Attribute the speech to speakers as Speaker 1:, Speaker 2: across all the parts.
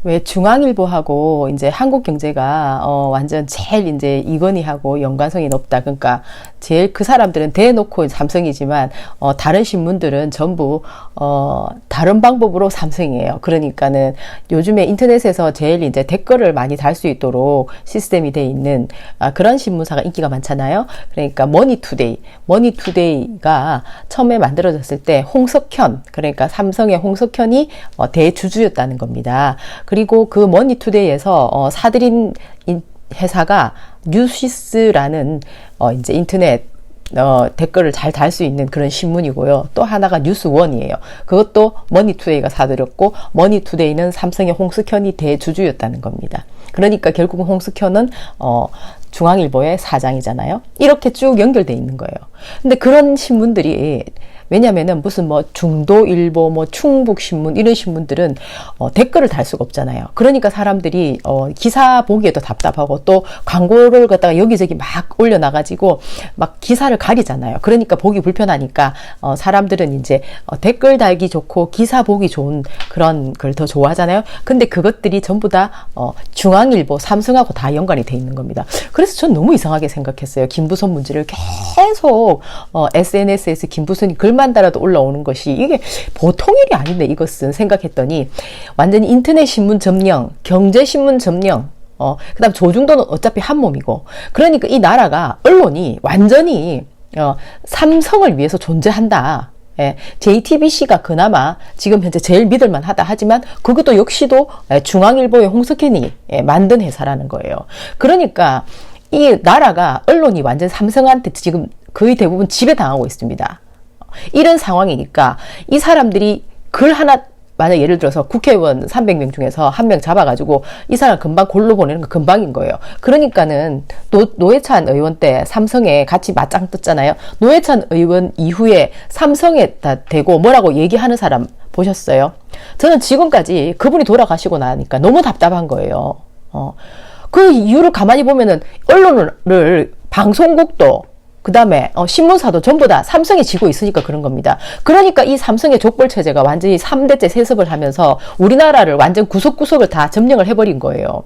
Speaker 1: 왜 중앙일보하고 이제 한국경제가 완전 제일 이제 이건희하고 연관성이 높다. 그러니까 제일 그 사람들은 대놓고 삼성이지만 다른 신문들은 전부 다른 방법으로 삼성이에요. 그러니까는 요즘에 인터넷에서 제일 이제 댓글을 많이 달 수 있도록 시스템이 돼 있는 그런 신문사가 인기가 많잖아요. 그러니까 머니투데이가 처음에 만들어졌을 때 홍석현, 그러니까 삼성의 홍석현이 대주주였다는 겁니다. 그리고 그 머니투데이에서 사들인 회사가 뉴시스라는 이제 인터넷 댓글을 잘 달 수 있는 그런 신문이고요. 또 하나가 뉴스원이에요. 그것도 머니투데이가 사들였고, 머니투데이는 삼성의 홍석현이 대주주였다는 겁니다. 그러니까 결국은 홍석현은 중앙일보의 사장이잖아요. 이렇게 쭉 연결돼 있는 거예요. 근데 그런 신문들이 왜냐면은 무슨 뭐 중도일보, 뭐 충북신문 이런 신문들은 댓글을 달 수가 없잖아요. 그러니까 사람들이 기사 보기에도 답답하고 또 광고를 갖다가 여기저기 막 올려놔가지고 막 기사를 가리잖아요. 그러니까 보기 불편하니까 사람들은 이제 댓글 달기 좋고 기사 보기 좋은 그런 걸 더 좋아하잖아요. 근데 그것들이 전부 다 중앙일보, 삼성하고 다 연관이 돼 있는 겁니다. 그래서 전 너무 이상하게 생각했어요. 김부선 문제를 계속 SNS에서 김부선이 글만 달아도 올라오는 것이 이게 보통 일이 아닌데 이것은 생각했더니 완전히 인터넷 신문 점령, 경제 신문 점령, 그다음 조중도는 어차피 한 몸이고, 그러니까 이 나라가 언론이 완전히 삼성을 위해서 존재한다. 예, JTBC가 그나마 지금 현재 제일 믿을만 하다 하지만 그것도 역시도 중앙일보의 홍석현이 만든 회사라는 거예요. 그러니까 이 나라가 언론이 완전 삼성한테 지금 거의 대부분 지배당하고 있습니다. 이런 상황이니까 이 사람들이 글 하나, 만약 예를 들어서 국회의원 300명 중에서 한 명 잡아가지고 이 사람 금방 골로 보내는 거 금방인 거예요. 그러니까는 노회찬 의원 때 삼성에 같이 맞짱 떴잖아요. 노회찬 의원 이후에 삼성에 다 대고 뭐라고 얘기하는 사람 보셨어요? 저는 지금까지 그분이 돌아가시고 나니까 너무 답답한 거예요. 그 이유를 가만히 보면은 언론을 방송국도 그 다음에 신문사도 전부 다 삼성이 지고 있으니까 그런 겁니다. 그러니까 이 삼성의 족벌체제가 완전히 3대째 세습을 하면서 우리나라를 완전 구석구석을 다 점령을 해버린 거예요.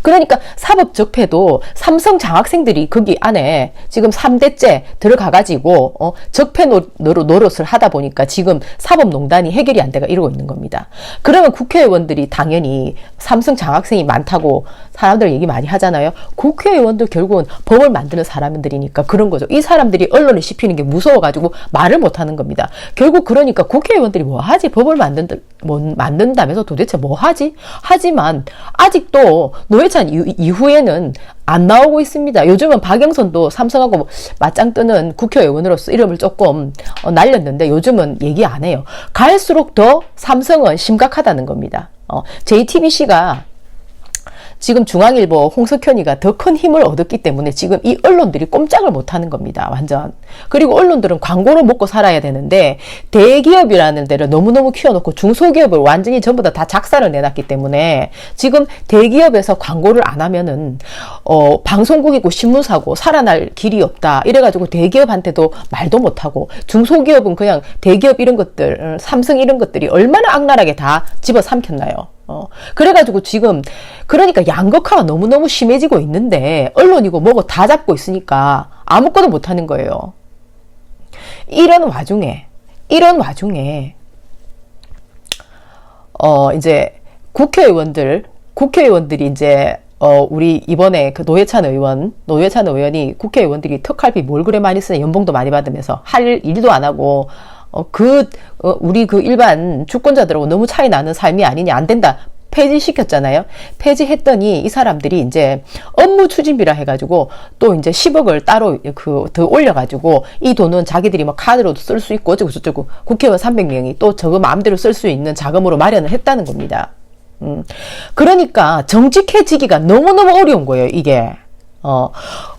Speaker 1: 그러니까 사법적폐도 삼성 장학생들이 거기 안에 지금 3대째 들어가가지고 적폐 노릇을 하다 보니까 지금 사법농단이 해결이 안 돼가 이러고 있는 겁니다. 그러면 국회의원들이 당연히 삼성 장학생이 많다고 사람들 얘기 많이 하잖아요. 국회의원도 결국은 법을 만드는 사람들이니까 그런 거죠. 이 사람들이 언론에 씹히는 게 무서워가지고 말을 못하는 겁니다. 결국 그러니까 국회의원들이 뭐 하지? 법을 만든다면서 도대체 뭐 하지? 하지만 아직도 노회찬 이후에는 안 나오고 있습니다. 요즘은 박영선도 삼성하고 맞짱 뜨는 국회의원으로서 이름을 조금 날렸는데 요즘은 얘기 안 해요. 갈수록 더 삼성은 심각하다는 겁니다. JTBC가 지금 중앙일보 홍석현이가 더 큰 힘을 얻었기 때문에 지금 이 언론들이 꼼짝을 못하는 겁니다. 완전. 그리고 언론들은 광고로 먹고 살아야 되는데 대기업이라는 데를 너무너무 키워놓고 중소기업을 완전히 전부 다 작사를 내놨기 때문에 지금 대기업에서 광고를 안 하면은 방송국이고 신문사고 살아날 길이 없다. 이래가지고 대기업한테도 말도 못하고 중소기업은 그냥 대기업 이런 것들, 삼성 이런 것들이 얼마나 악랄하게 다 집어삼켰나요? 그래가지고 지금 그러니까 양극화가 너무너무 심해지고 있는데 언론이고 뭐고 다 잡고 있으니까 아무것도 못하는 거예요. 이런 와중에 이제 국회의원들이 이제 우리 이번에 그 노회찬 의원이 국회의원들이 턱갈비 뭘 그래 많이 쓰냐, 연봉도 많이 받으면서 할 일도 안 하고 우리 그 일반 주권자들하고 너무 차이 나는 삶이 아니냐, 안 된다. 폐지시켰잖아요. 폐지했더니 이 사람들이 이제 업무 추진비라 해가지고 또 이제 10억을 따로 더 올려가지고 이 돈은 자기들이 막 카드로도 쓸 수 있고 어쩌고 저쩌고 국회의원 300명이 또 저거 마음대로 쓸 수 있는 자금으로 마련을 했다는 겁니다. 그러니까 정직해지기가 너무너무 어려운 거예요, 이게.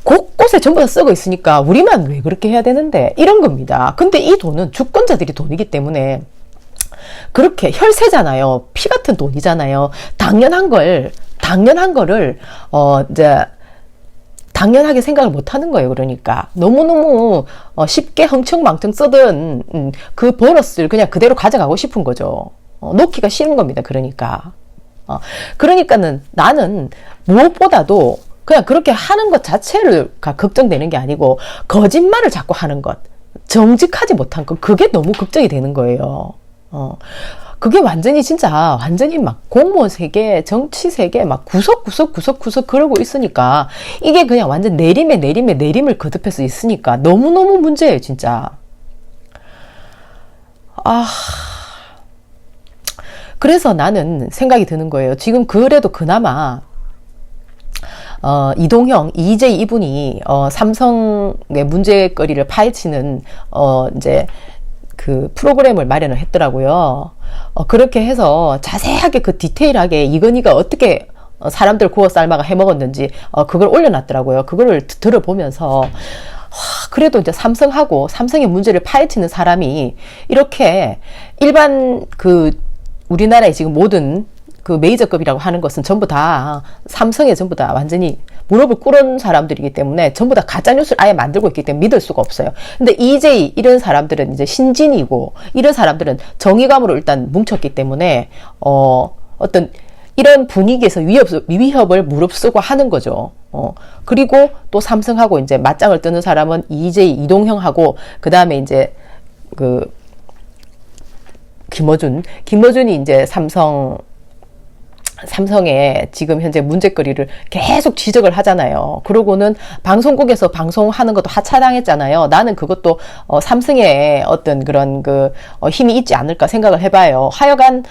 Speaker 1: 곳곳에 전부 다 쓰고 있으니까 우리만 왜 그렇게 해야 되는데 이런 겁니다. 근데 이 돈은 주권자들이 돈이기 때문에 그렇게 혈세잖아요. 피 같은 돈이잖아요. 당연한 거를 이제 당연하게 생각을 못 하는 거예요. 그러니까 너무너무 쉽게 흥청망청 쓰던 그 보너스를 그냥 그대로 가져가고 싶은 거죠. 놓기가 싫은 겁니다. 그러니까 그러니까는 나는 무엇보다도 그냥 그렇게 하는 것 자체가 걱정되는 게 아니고 거짓말을 자꾸 하는 것, 정직하지 못한 것, 그게 너무 걱정이 되는 거예요. 그게 완전히 막 공무원 세계, 정치 세계 막 구석구석 그러고 있으니까 이게 그냥 완전 내림을 거듭해서 있으니까 너무너무 문제예요, 진짜. 그래서 나는 생각이 드는 거예요. 지금 그래도 그나마 이동형, 이재희 이분이, 삼성의 문제거리를 파헤치는, 이제, 그 프로그램을 마련을 했더라고요. 그렇게 해서 자세하게 그 디테일하게 이건희가 어떻게 사람들 구워 삶아가 해먹었는지, 그걸 올려놨더라고요. 그거를 들어보면서, 그래도 이제 삼성의 문제를 파헤치는 사람이 이렇게 일반 우리나라의 지금 모든 그 메이저급이라고 하는 것은 전부 다 삼성에 전부 다 완전히 무릎을 꿇은 사람들이기 때문에 전부 다 가짜뉴스를 아예 만들고 있기 때문에 믿을 수가 없어요. 근데 EJ 이런 사람들은 이제 신진이고 이런 사람들은 정의감으로 일단 뭉쳤기 때문에 어떤 이런 분위기에서 위협을 무릅쓰고 하는 거죠. 그리고 또 삼성하고 이제 맞짱을 뜨는 사람은 EJ 이동형하고 그 다음에 이제 김어준이 이제 삼성의 지금 현재 문제거리를 계속 지적을 하잖아요. 그러고는 방송국에서 방송하는 것도 하차당했잖아요. 나는 그것도 삼성의 어떤 그런 힘이 있지 않을까 생각을 해봐요. 하여간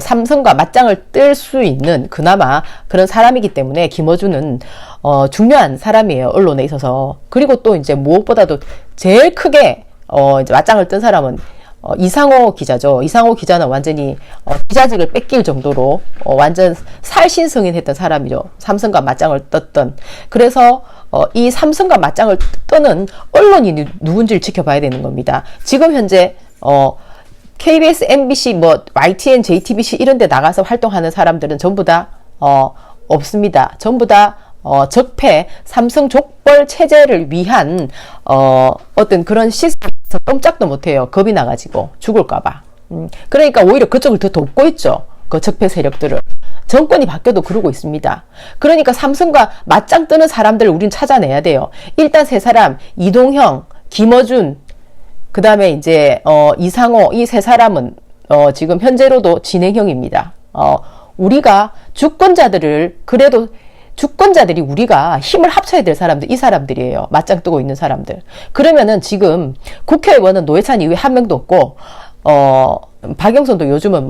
Speaker 1: 삼성과 맞짱을 뜰 수 있는 그나마 그런 사람이기 때문에 김어준은 중요한 사람이에요. 언론에 있어서. 그리고 또 이제 무엇보다도 제일 크게 이제 맞짱을 뜬 사람은 이상호 기자죠. 이상호 기자는 완전히 기자직을 뺏길 정도로 완전 살신성인했던 사람이죠. 삼성과 맞짱을 떴던. 그래서 이 삼성과 맞짱을 뜨는 언론이 누군지를 지켜봐야 되는 겁니다. 지금 현재 KBS, MBC, YTN, JTBC 이런 데 나가서 활동하는 사람들은 전부 다 없습니다. 전부 다 적폐, 삼성 족벌 체제를 위한 어떤 그런 시스템에서 꼼짝도 못해요. 겁이 나가지고 죽을까봐. 그러니까 오히려 그쪽을 더 돕고 있죠. 그 적폐 세력들을. 정권이 바뀌어도 그러고 있습니다. 그러니까 삼성과 맞짱 뜨는 사람들을 우린 찾아내야 돼요. 일단 세 사람, 이동형, 김어준, 그 다음에 이제 이상호, 이 세 사람은 지금 현재로도 진행형입니다. 우리가 주권자들이 우리가 힘을 합쳐야 될 사람들, 이 사람들이에요. 맞짱 뜨고 있는 사람들. 그러면은 지금 국회의원은 노회찬 이후에 한 명도 없고, 박영선도 요즘은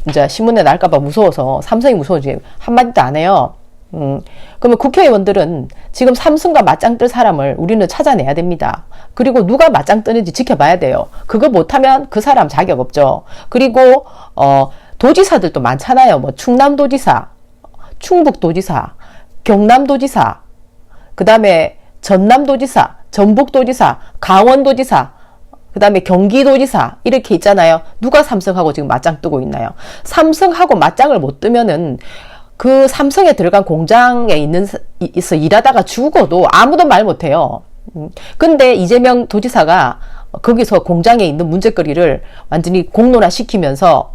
Speaker 1: 이제 신문에 날까봐 무서워서, 삼성이 무서워지 한마디도 안 해요. 그러면 국회의원들은 지금 삼성과 맞짱 뜰 사람을 우리는 찾아내야 됩니다. 그리고 누가 맞짱 뜨는지 지켜봐야 돼요. 그거 못하면 그 사람 자격 없죠. 그리고, 도지사들도 많잖아요. 충남도지사, 충북도지사, 경남도지사, 그 다음에 전남도지사, 전북도지사, 강원도지사, 그 다음에 경기도지사 이렇게 있잖아요. 누가 삼성하고 지금 맞짱 뜨고 있나요? 삼성하고 맞짱을 못 뜨면은 그 삼성에 들어간 공장에 있어 일하다가 죽어도 아무도 말 못해요. 근데 이재명 도지사가 거기서 공장에 있는 문제거리를 완전히 공론화 시키면서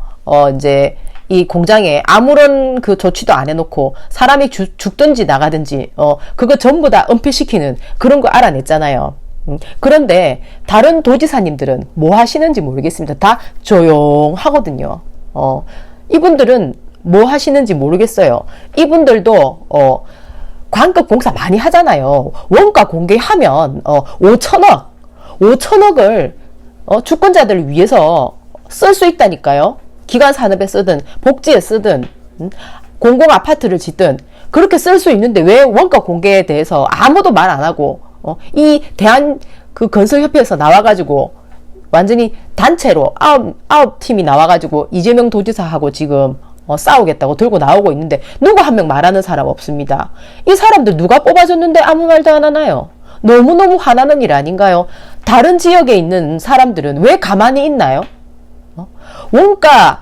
Speaker 1: 이제 이 공장에 아무런 그 조치도 안 해놓고 사람이 죽든지 나가든지 그거 전부 다 은폐시키는 그런 거 알아냈잖아요. 그런데 다른 도지사님들은 뭐 하시는지 모르겠습니다. 다 조용하거든요. 이분들은 뭐 하시는지 모르겠어요. 이분들도 광급 공사 많이 하잖아요. 원가 공개하면 5천억을 주권자들을 위해서 쓸 수 있다니까요. 기관 산업에 쓰든 복지에 쓰든 공공 아파트를 짓든 그렇게 쓸 수 있는데 왜 원가 공개에 대해서 아무도 말 안 하고 이 대한 그 건설협회에서 나와가지고 완전히 단체로 아홉 팀이 나와가지고 이재명 도지사하고 지금 싸우겠다고 들고 나오고 있는데 누구 한 명 말하는 사람 없습니다. 이 사람들 누가 뽑아줬는데 아무 말도 안 하나요? 너무너무 화나는 일 아닌가요? 다른 지역에 있는 사람들은 왜 가만히 있나요? 원가,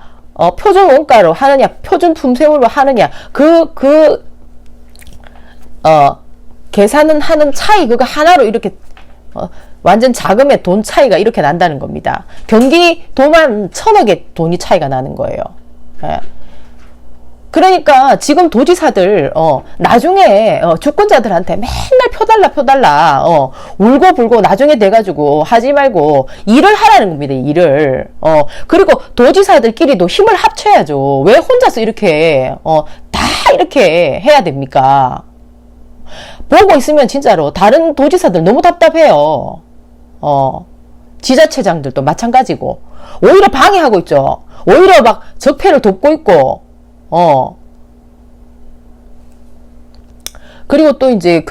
Speaker 1: 표준 원가로 하느냐, 표준 품새물로 하느냐, 계산은 하는 차이, 그거 하나로 이렇게, 완전 자금의 돈 차이가 이렇게 난다는 겁니다. 경기도만 1,000억의 돈이 차이가 나는 거예요. 예. 그러니까 지금 도지사들 나중에 주권자들한테 맨날 표 달라 울고 불고 나중에 돼가지고 하지 말고 일을 하라는 겁니다. 일을 그리고 도지사들끼리도 힘을 합쳐야죠. 왜 혼자서 이렇게 다 이렇게 해야 됩니까? 보고 있으면 진짜로 다른 도지사들 너무 답답해요. 지자체장들도 마찬가지고 오히려 방해하고 있죠. 오히려 막 적폐를 돕고 있고 그리고 또 이제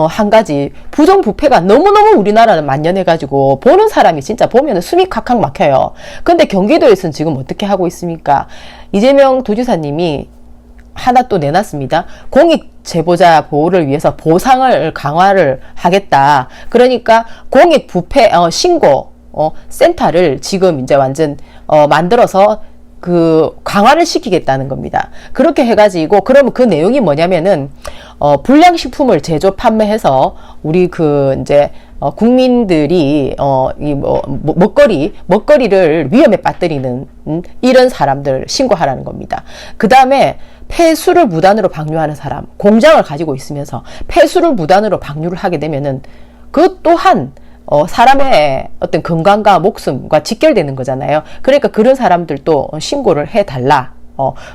Speaker 1: 한 가지 부정부패가 너무너무 우리나라는 만연해가지고 보는 사람이 진짜 보면은 숨이 칵칵 막혀요. 근데 경기도에서는 지금 어떻게 하고 있습니까? 이재명 도지사님이 하나 또 내놨습니다. 공익 제보자 보호를 위해서 보상을 강화를 하겠다. 그러니까 공익 부패 신고 센터를 지금 이제 완전 만들어서 강화를 시키겠다는 겁니다. 그렇게 해가지고 그러면 그 내용이 뭐냐면은 불량식품을 제조 판매해서 우리 이제 국민들이 먹거리를 위험에 빠뜨리는 이런 사람들 신고하라는 겁니다. 그 다음에 폐수를 무단으로 방류하는 사람, 공장을 가지고 있으면서 폐수를 무단으로 방류를 하게 되면은 그 또한 사람의 어떤 건강과 목숨과 직결되는 거잖아요. 그러니까 그런 사람들도 신고를 해달라.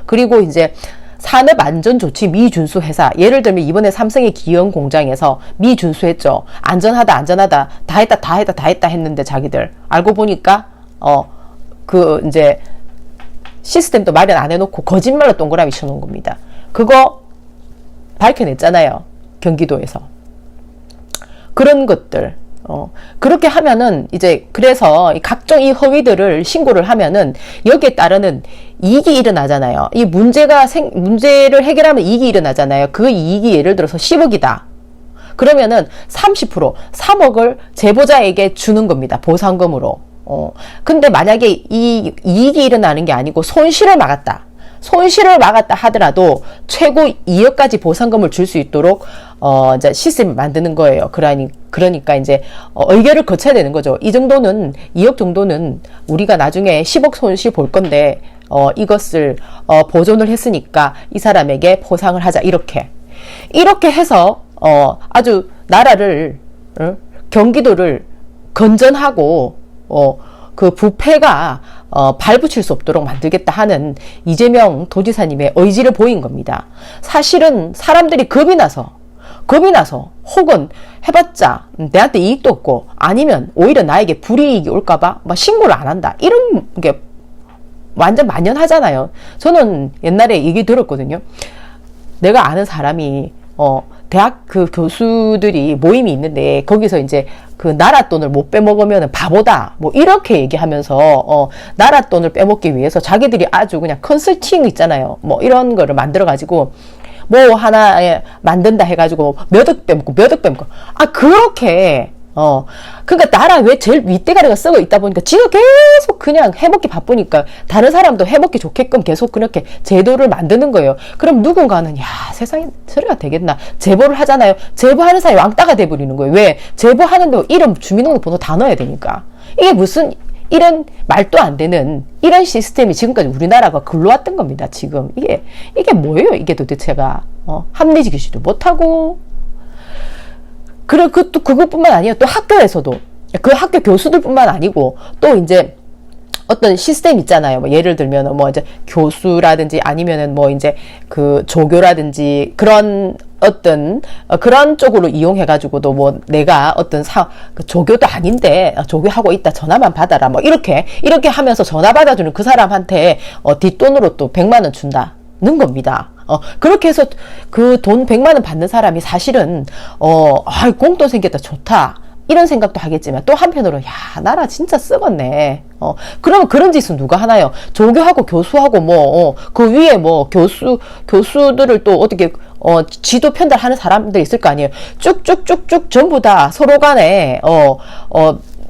Speaker 1: 그리고 이제 산업안전조치 미준수 회사, 예를 들면 이번에 삼성의 기영 공장에서 미준수했죠. 안전하다 다 했다 했는데 자기들 알고 보니까 이제 시스템도 마련 안 해놓고 거짓말로 동그라미 쳐놓은 겁니다. 그거 밝혀냈잖아요. 경기도에서. 그런 것들 그렇게 하면은 이제 그래서 각종 이 허위들을 신고를 하면은 여기에 따르는 이익이 일어나잖아요. 이 문제를 해결하면 이익이 일어나잖아요. 그 이익이 예를 들어서 10억이다. 그러면은 30% 3억을 제보자에게 주는 겁니다. 보상금으로. 근데 만약에 이 이익이 일어나는 게 아니고 손실을 막았다 하더라도 최고 2억까지 보상금을 줄 수 있도록 이제 시스템을 만드는 거예요. 그러니까 이제 의결을 거쳐야 되는 거죠. 이 정도는 2억 정도는 우리가 나중에 10억 손실 볼 건데 이것을 보존을 했으니까 이 사람에게 보상을 하자. 이렇게 해서 아주 나라를 경기도를 건전하고 그 부패가 발붙일 수 없도록 만들겠다 하는 이재명 도지사님의 의지를 보인 겁니다. 사실은 사람들이 겁이 나서 혹은 해봤자 내한테 이익도 없고 아니면 오히려 나에게 불이익이 올까봐 막 신고를 안 한다. 이런 게 완전 만연하잖아요. 저는 옛날에 얘기 들었거든요. 내가 아는 사람이 대학 교수들이 모임이 있는데 거기서 이제 나라 돈을 못 빼먹으면 바보다 뭐 이렇게 얘기하면서 나라 돈을 빼먹기 위해서 자기들이 아주 그냥 컨설팅 있잖아요. 뭐 이런 거를 만들어 가지고 뭐 하나 만든다 해가지고 몇 억 빼먹고 그렇게 그러니까 나라 왜 제일 윗대가리가 썩어 있다 보니까 지가 계속 그냥 해먹기 바쁘니까 다른 사람도 해먹기 좋게끔 계속 그렇게 제도를 만드는 거예요. 그럼 누군가는 야 세상에 소리가 되겠나 제보를 하잖아요. 제보하는 사람이 왕따가 돼버리는 거예요. 왜? 제보하는데 이름 주민등록번호 다 넣어야 되니까. 이게 무슨 이런 말도 안 되는 이런 시스템이 지금까지 우리나라가 굴러왔던 겁니다. 지금 이게 뭐예요? 이게 도대체가 합리적이지도 못하고. 그것뿐만 아니에요. 또 학교에서도 그 학교 교수들뿐만 아니고 또 이제 어떤 시스템 있잖아요. 뭐 예를 들면 뭐 이제 교수라든지 아니면은 뭐 이제 조교라든지 그런 어떤 그런 쪽으로 이용해가지고도 뭐 내가 어떤 조교도 아닌데 조교하고 있다 전화만 받아라 뭐 이렇게 하면서 전화 받아주는 그 사람한테 뒷돈으로 또 100만 원 준다는 겁니다. 그렇게 해서 그 돈 100만 원 받는 사람이 사실은 공돈 생겼다 좋다 이런 생각도 하겠지만 또 한편으로 야 나라 진짜 썩었네. 그러면 그런 짓은 누가 하나요? 조교하고 교수하고 뭐 그 위에 뭐 교수들을 또 어떻게 지도 편달하는 사람들 있을 거 아니에요. 쭉쭉쭉쭉 전부 다 서로 간에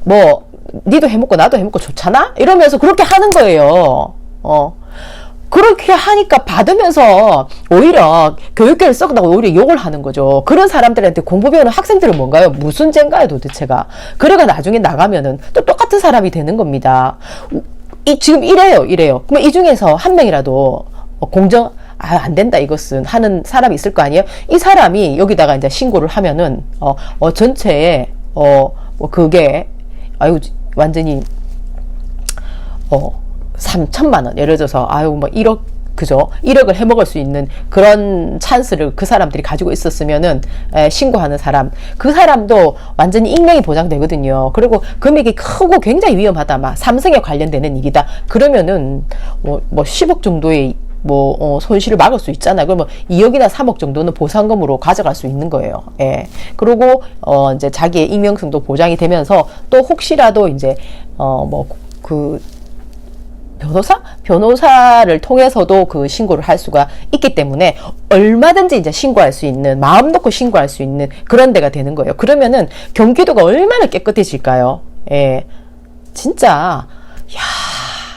Speaker 1: 뭐 니도 해먹고 나도 해먹고 좋잖아 이러면서 그렇게 하는 거예요. 그렇게 하니까 받으면서 오히려 교육계를 썩다고 오히려 욕을 하는 거죠. 그런 사람들한테 공부 배우는 학생들은 뭔가요? 무슨 죄인가요 도대체가. 그래가 나중에 나가면은 또 똑같은 사람이 되는 겁니다. 지금 이래요. 그러면 이 중에서 한 명이라도 안 된다 이것은 하는 사람이 있을 거 아니에요. 이 사람이 여기다가 이제 신고를 하면은 전체에 뭐 그게 아유 완전히 3천만 원 예를 들어서 아유 뭐 1억 그죠? 1억을 해먹을 수 있는 그런 찬스를 그 사람들이 가지고 있었으면은 신고하는 사람 그 사람도 완전히 익명이 보장되거든요. 그리고 금액이 크고 굉장히 위험하다 막 삼성에 관련되는 일이다 그러면은 뭐 10억 정도의 손실을 막을 수 있잖아요. 그러면 2억이나 3억 정도는 보상금으로 가져갈 수 있는 거예요. 예. 그리고, 이제 자기의 익명성도 보장이 되면서 또 혹시라도 이제, 변호사를 통해서도 그 신고를 할 수가 있기 때문에 얼마든지 이제 신고할 수 있는, 마음 놓고 신고할 수 있는 그런 데가 되는 거예요. 그러면은 경기도가 얼마나 깨끗해질까요? 예. 진짜,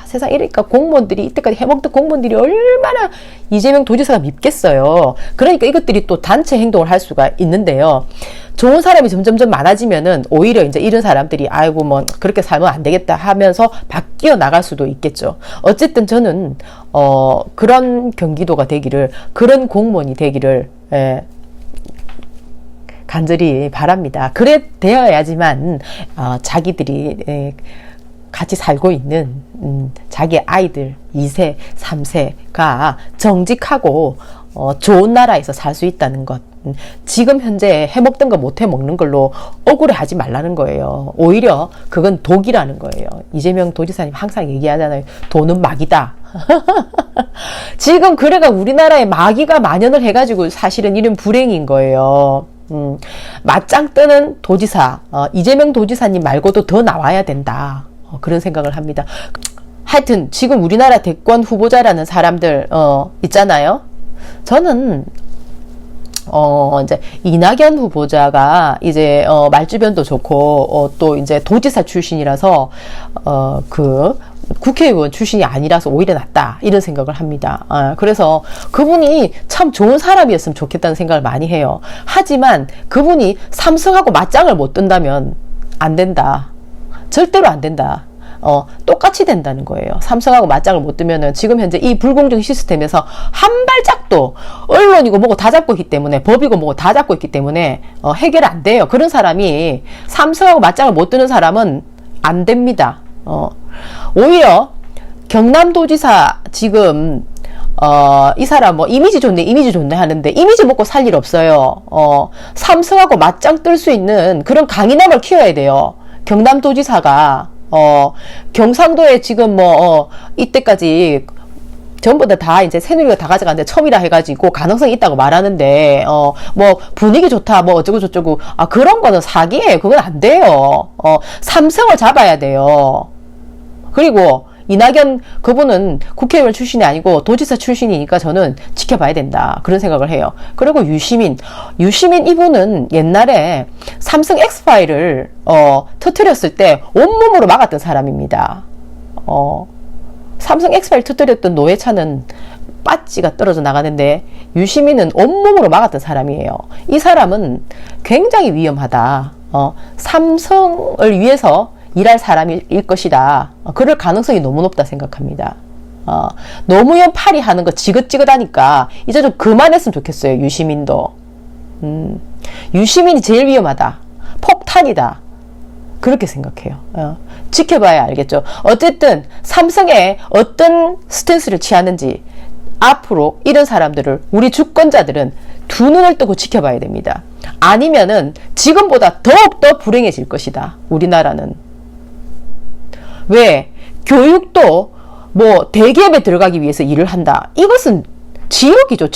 Speaker 1: 세상 이러니까 공무원들이 이때까지 해먹던 공무원들이 얼마나 이재명 도지사가 밉겠어요. 그러니까 이것들이 또 단체 행동을 할 수가 있는데요. 좋은 사람이 점점점 많아지면은 오히려 이제 이런 사람들이 아이고 뭐 그렇게 살면 안 되겠다 하면서 바뀌어 나갈 수도 있겠죠. 어쨌든 저는 그런 경기도가 되기를 그런 공무원이 되기를 간절히 바랍니다. 그래 되어야지만 자기들이 같이 살고 있는 자기 아이들 2세, 3세가 정직하고 좋은 나라에서 살 수 있다는 것. 지금 현재 해먹던 거 못 해먹는 걸로 억울해하지 말라는 거예요. 오히려 그건 독이라는 거예요. 이재명 도지사님 항상 얘기하잖아요. 돈은 막이다. 지금 그래가 우리나라에 마귀가 만연을 해가지고 사실은 이런 불행인 거예요. 맞짱 뜨는 도지사, 이재명 도지사님 말고도 더 나와야 된다. 그런 생각을 합니다. 하여튼 지금 우리나라 대권 후보자라는 사람들 있잖아요. 저는 이제 이낙연 후보자가 이제 말주변도 좋고 또 이제 도지사 출신이라서 그 국회의원 출신이 아니라서 오히려 낫다 이런 생각을 합니다. 그래서 그분이 참 좋은 사람이었으면 좋겠다는 생각을 많이 해요. 하지만 그분이 삼성하고 맞짱을 못 뜬다면 안 된다. 절대로 안 된다. 똑같이 된다는 거예요. 삼성하고 맞짱을 못 뜨면은 지금 현재 이 불공정 시스템에서 한 발짝도 언론이고 뭐고 다 잡고 있기 때문에 법이고 뭐고 다 잡고 있기 때문에 해결 안 돼요. 그런 사람이 삼성하고 맞짱을 못 뜨는 사람은 안 됩니다. 오히려 경남도지사 지금 이 사람 뭐 이미지 좋네 하는데 이미지 먹고 살 일 없어요. 삼성하고 맞짱 뜰 수 있는 그런 강인함을 키워야 돼요. 경남도지사가 경상도에 지금 이때까지 전부 다 이제 새누리가 다 가져갔는데 처음이라 해가지고 가능성이 있다고 말하는데 뭐 분위기 좋다 뭐 어쩌고 저쩌고 그런 거는 사기예요. 그건 안 돼요. 삼성을 잡아야 돼요. 그리고 이낙연 그분은 국회의원 출신이 아니고 도지사 출신이니까 저는 지켜봐야 된다 그런 생각을 해요. 그리고 유시민 이분은 옛날에 삼성 엑스파일을 터뜨렸을 때 온몸으로 막았던 사람입니다. 삼성 엑스파일 터뜨렸던 노회찬은 빠찌가 떨어져 나가는데 유시민은 온몸으로 막았던 사람이에요. 이 사람은 굉장히 위험하다. 삼성을 위해서 일할 사람일 것이다. 그럴 가능성이 너무 높다 생각합니다. 노무현 팔이 하는 거 지긋지긋하니까 이제 좀 그만했으면 좋겠어요. 유시민도. 유시민이 제일 위험하다. 폭탄이다. 그렇게 생각해요. 지켜봐야 알겠죠. 어쨌든 삼성에 어떤 스탠스를 취하는지 앞으로 이런 사람들을 우리 주권자들은 두 눈을 뜨고 지켜봐야 됩니다. 아니면은 지금보다 더욱더 불행해질 것이다. 우리나라는. 왜? 교육도 뭐 대기업에 들어가기 위해서 일을 한다. 이것은 지옥이죠.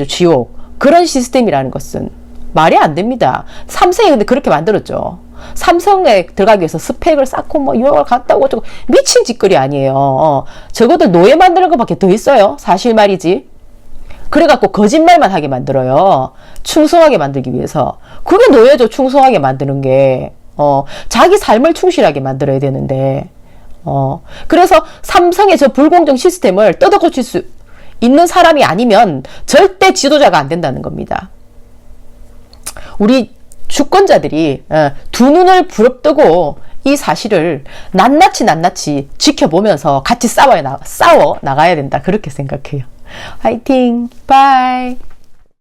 Speaker 1: 지옥. 그런 시스템이라는 것은 말이 안 됩니다. 삼성이 근데 그렇게 만들었죠. 삼성에 들어가기 위해서 스펙을 쌓고 뭐 유학을 갔다 오고 저거 미친 짓거리 아니에요. 적어도 노예 만드는 것밖에 더 있어요. 사실 말이지. 그래갖고 거짓말만 하게 만들어요. 충성하게 만들기 위해서. 그게 노예죠. 충성하게 만드는 게. 자기 삶을 충실하게 만들어야 되는데. 그래서 삼성의 저 불공정 시스템을 뜯어고칠 수 있는 사람이 아니면 절대 지도자가 안 된다는 겁니다. 우리 주권자들이 두 눈을 부릅뜨고 이 사실을 낱낱이 지켜보면서 같이 싸워 나가야 된다. 그렇게 생각해요. 화이팅! 바이!